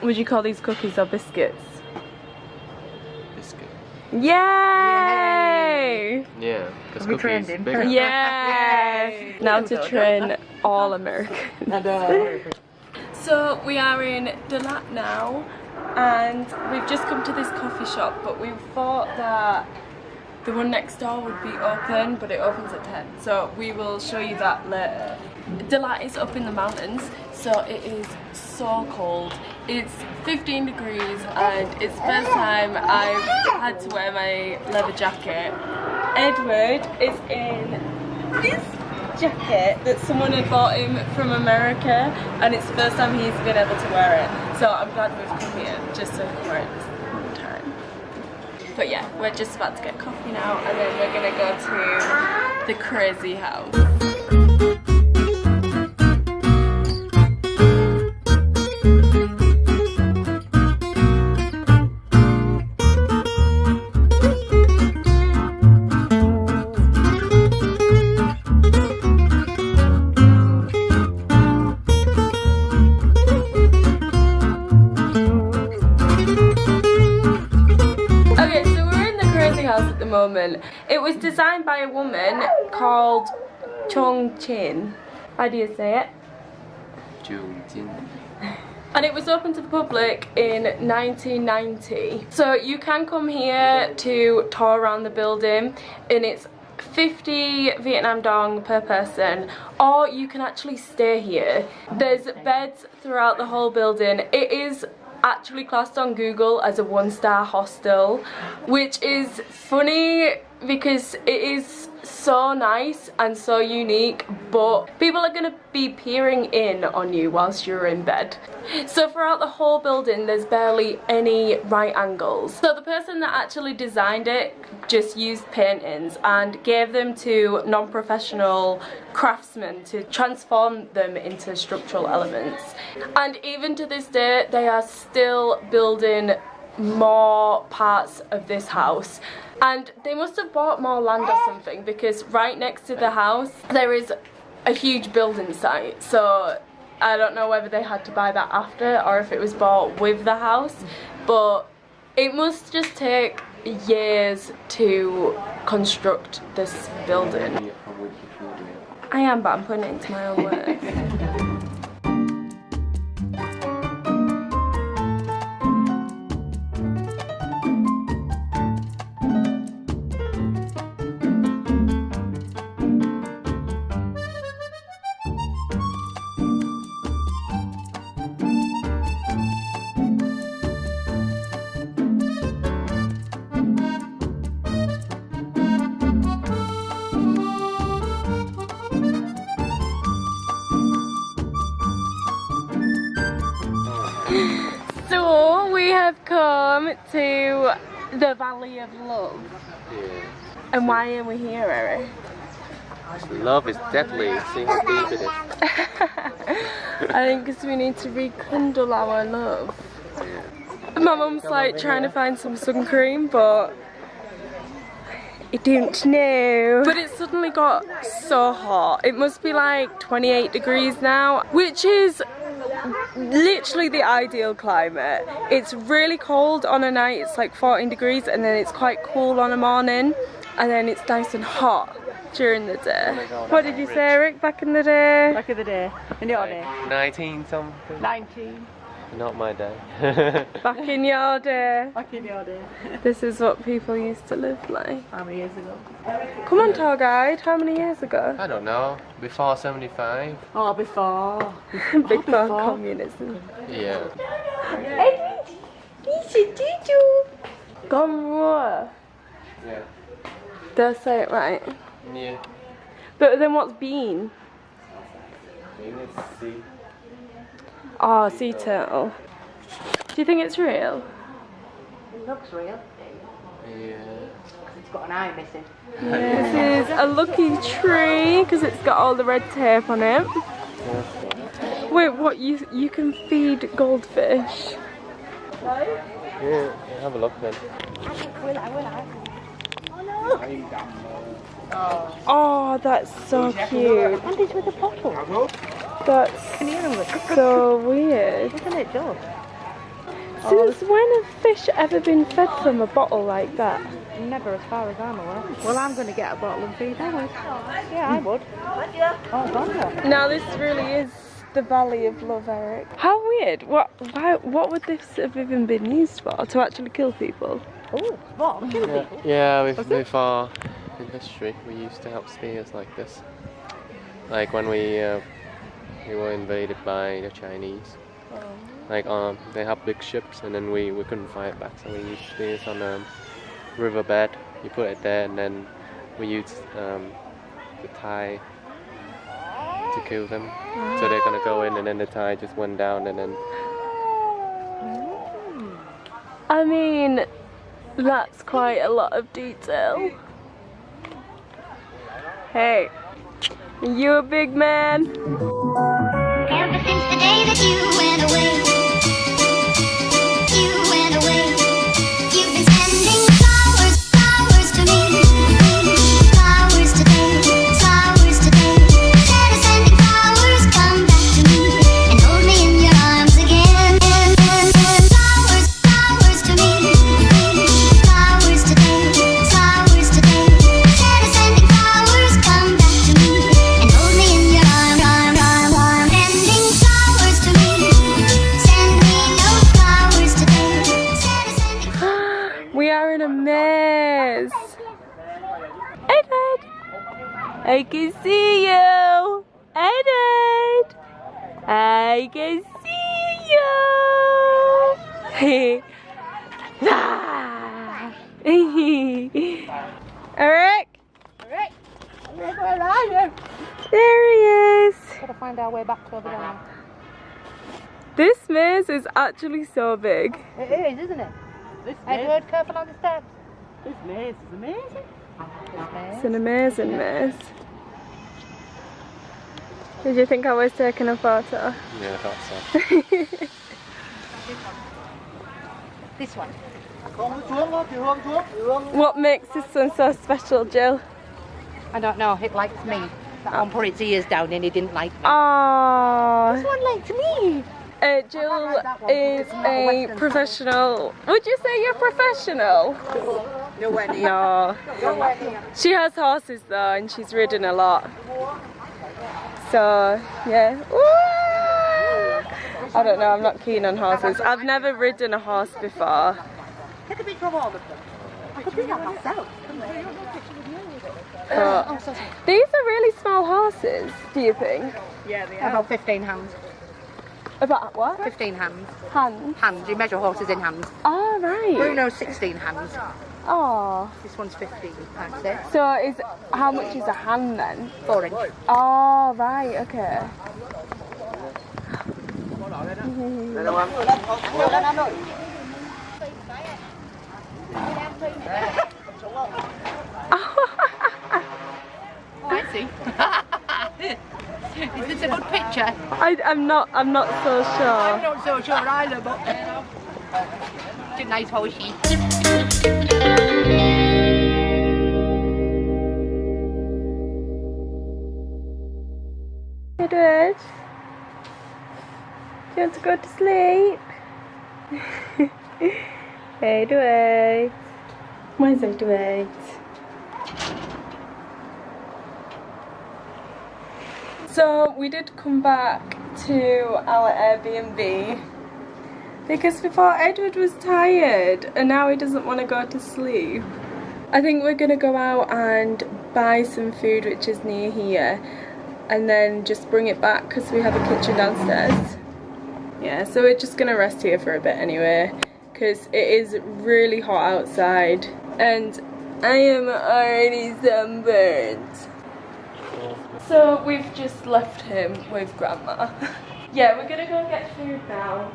Would you call these cookies or biscuits? Biscuit. Yay! Yeah, because We cookies trained him. bigger. Yes! Now to train all Americans. So we are in Dalat now, and we've just come to this coffee shop, but we thought that the one next door would be open, but it opens at 10, so we will show you that later. Dalat is up in the mountains, so it is so cold. It's 15 degrees and it's the first time I've had to wear my leather jacket. Edward is in this jacket that someone had bought him from America, and it's the first time he's been able to wear it. So I'm glad we've come here just so he can wear it this time. But yeah, we're just about to get coffee now, and then we're gonna go to the crazy house. At the moment. It was designed by a woman called Chong Chin. How do you say it? Chung Jin. And it was open to the public in 1990. So you can come here to tour around the building, and it's 50 Vietnam dong per person, or you can actually stay here. There's beds throughout the whole building. It is actually classed on Google as a 1-star hostel, which is funny because it is so nice and so unique, but people are going to be peering in on you whilst you're in bed. So throughout the whole building there's barely any right angles. So the person that actually designed it just used paintings and gave them to non-professional craftsmen to transform them into structural elements. And even to this day they are still building more parts of this house, and they must have bought more land or something, because right next to the house there is a huge building site. So I don't know whether they had to buy that after or if it was bought with the house, but it must just take years to construct this building. I am, but I'm putting it into my own words. So we have come to the Valley of Love. Yeah. And why are we here, Eric? Love is deadly. See how deep it is. I think because we need to rekindle our love. Yeah. My mum's like trying to find some sun cream, but I don't know. But it suddenly got so hot. It must be like 28 degrees now, which is literally the ideal climate. It's really cold on a night, it's like 14 degrees, and then it's quite cool on a morning, and then it's nice and hot during the day. What did you say, Eric, back in the day? Back in the day. In your day. 19 something. 19. Not my day. Back in your day. Back in your day. This is what people used to live like. How many years ago? Come on, tour guide, how many years ago? I don't know. Before 75? Oh, before. Before communism. Yeah. Gomrua. Yeah. Did I say it right? Yeah. But then what's bean? Oh, sea turtle. Do you think it's real? It looks real. Yeah. It's got an eye missing. This is a lucky tree because it's got all the red tape on it. Wait, what? You can feed goldfish? Yeah, have a look then. Oh, that's so cute. And it's with a bottle. That's so weird. Isn't it, Joe? Since when have fish ever been fed from a bottle like that? Never as far as I'm aware. Well, I'm going to get a bottle and feed them. Yeah, I would. Oh, God. Now this really is the Valley of Love, Eric. How weird. What would this have even been used for? To actually kill people? Oh, what? Kill people? Yeah, before in history we used to have spears like this. Like when we were invaded by the Chinese. Like they have big ships and then we couldn't fight back, so we used spears on riverbed. You put it there and then we used the tie to kill them. So they're gonna go in and then the tie just went down and then... I mean, that's quite a lot of detail. Hey, you a big man? Ever since the day that you went away, you've been sending flowers to me, flowers today. Instead of sending flowers, come back to me and hold me in your arms again. Flowers to me, flowers today. Instead of sending flowers, come back to me and hold me in your arms. Sending flowers to me, send me no flowers today. Instead of sending We are in a maze. Edward, I can see you. Edward, I can see you. Ah. Eric, Rick, where are you? there he is. Gotta find our way back to over there. This maze is actually so big. It is, isn't it? Edward, careful on the steps. This maze is amazing. It's an amazing maze. Did you think I was taking a photo? Yeah, I thought so. This one. What makes this one so special, Jill? I don't know, it likes me. That one put its ears down and it didn't like me. Aww. This one likes me. Jill is a professional. Would you say you're professional? Nowhere near. No. Nowhere near. She has horses though, and she's ridden a lot. So, yeah. Woo! I don't know, I'm not keen on horses. I've never ridden a horse before. Take a picture of all of them. I could do that myself. But these are really small horses, do you think? Yeah, they are. About 15 hands. About what? 15 hands. Hands? Hands, you measure horses in hands. Oh, right. Bruno's 16 hands. Oh. This one's 15, that's it. So how much is a hand then? 4 inch. Oh, right, okay. Oh, I see. Is this a good picture? I'm not so I'm sure. not so sure either, but it's a nice horsey. Edward, do you want to go to sleep? Edward, where's Edward? So we did come back to our Airbnb because we thought Edward was tired and now he doesn't want to go to sleep. I think we're gonna go out and buy some food which is near here and then just bring it back because we have a kitchen downstairs. Yeah, so we're just gonna rest here for a bit anyway because it is really hot outside and I am already sunburned. So we've just left him with Grandma. Yeah, we're gonna go get food now.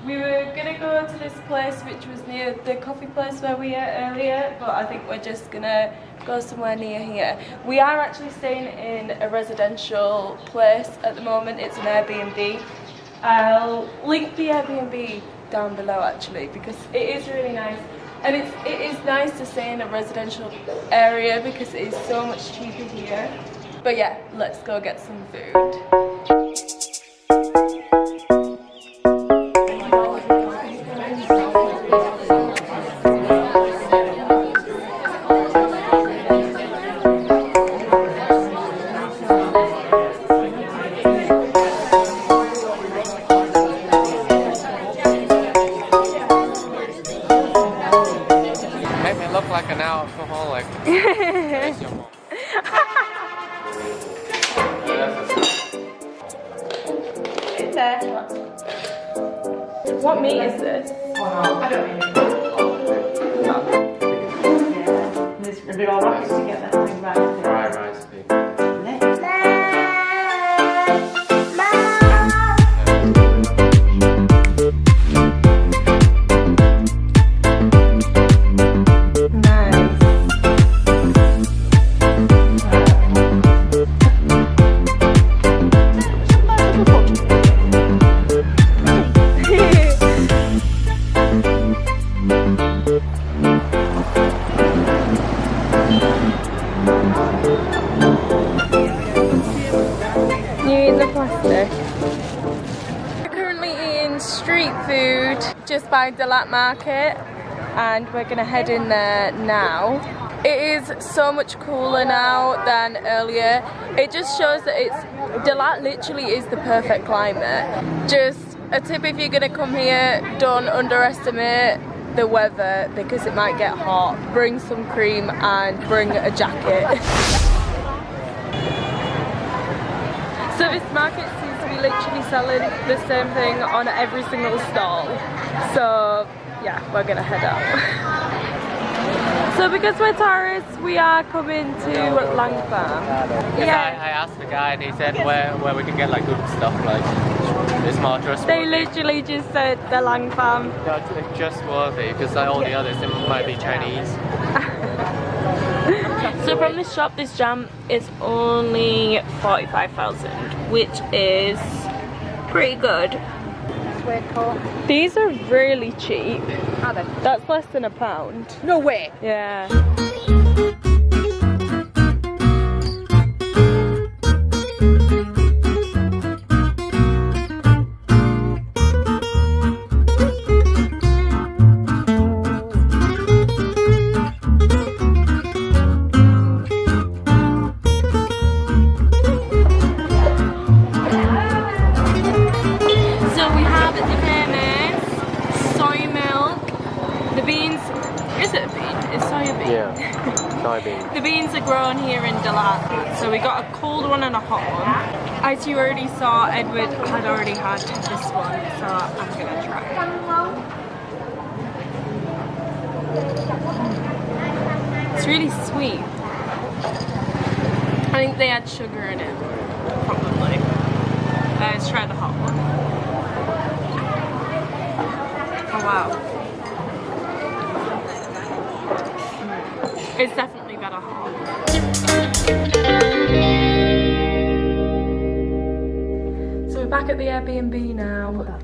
We were gonna go to this place which was near the coffee place where we ate earlier, but I think we're just gonna go somewhere near here. We are actually staying in a residential place at the moment. It's an Airbnb. I'll link the Airbnb down below actually because it is really nice. And it is nice to stay in a residential area because it is so much cheaper here. But yeah, let's go get some food. alcoholic. Where's your mom? It's there. What meat is this? I don't know. Yeah. There's a bit of rockets together. Fried rice. Street food just by Dalat Market, and we're gonna head in there now. It is so much cooler now than earlier. It just shows that Dalat literally is the perfect climate. Just a tip, if you're gonna come here, don't underestimate the weather because it might get hot. Bring some cream and bring a jacket. So this market seems to be literally selling the same thing on every single stall. So yeah, we're gonna head out. So because we're tourists, we are coming to Lang Farm. Yeah. I asked the guy and he said where we can get like good stuff, like it's more trustworthy. They literally just said the Lang Farm. It's just worthy because like all the others it might be Chinese. So from this shop, this jam is only 45,000, which is pretty good. These are really cheap. Are they? That's less than £1. No way. Yeah. Soy milk. The beans, is it a bean? It's soya bean. Yeah, soy bean. The beans are grown here in Dalat. So we got a cold one and a hot one. As you already saw, Edward had already had this one, so I'm gonna try it. It's really sweet. I think they had sugar in it, probably. Let's try the hot one. Oh wow. It's definitely better hot. So we're back at the Airbnb now.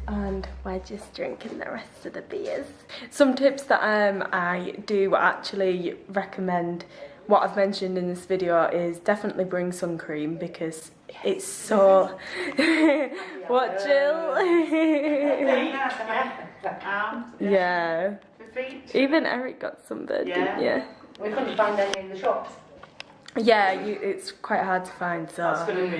And we're just drinking the rest of the beers. Some tips that I do actually recommend, what I've mentioned in this video, is definitely bring sun cream because it's so... What, Jill? Yeah. Even Eric got some there, didn't you? We couldn't find any in the shops. Yeah, it's quite hard to find, so.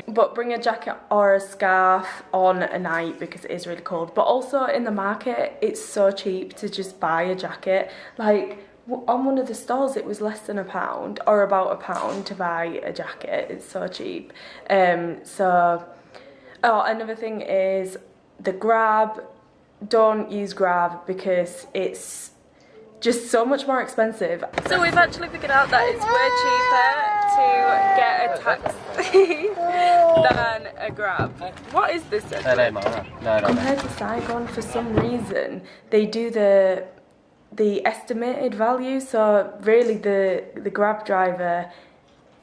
But bring a jacket or a scarf on a night because it is really cold. But also in the market, it's so cheap to just buy a jacket. Like, on one of the stalls, it was less than £1 or about £1 to buy a jacket. It's so cheap. Oh, another thing is the Grab. Don't use Grab because it's just so much more expensive. So we've actually figured out that it's way cheaper to get a taxi than a Grab. What is this? Compared to Saigon, for some reason, they do the estimated value. So really the Grab driver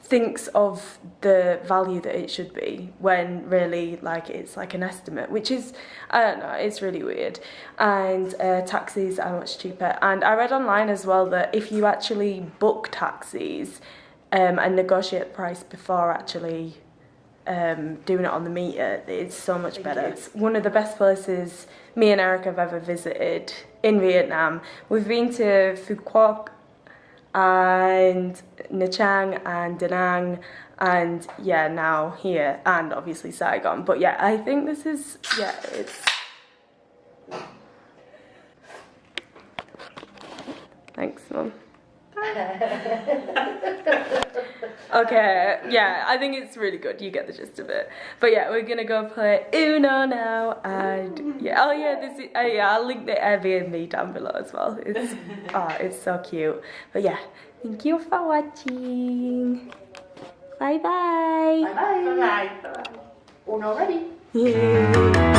thinks of the value that it should be when really like it's like an estimate, which is, I don't know, it's really weird. And taxis are much cheaper. And I read online as well that if you actually book taxis and negotiate the price before actually doing it on the meter, it's so much better. It's one of the best places me and Eric have ever visited in Vietnam. We've been to Phu Quoc and Nha Trang and Da Nang, and yeah, now here, and obviously Saigon. But yeah, I think this is, yeah, it's... Thanks, Mum. Okay, yeah, I think it's really good. You get the gist of it. But yeah, we're gonna go play Uno now, and yeah, oh yeah, this is, yeah, I'll link the Airbnb down below as well. It's it's so cute. But yeah, thank you for watching. Bye bye. Bye bye. Bye bye. Uno ready. Yeah.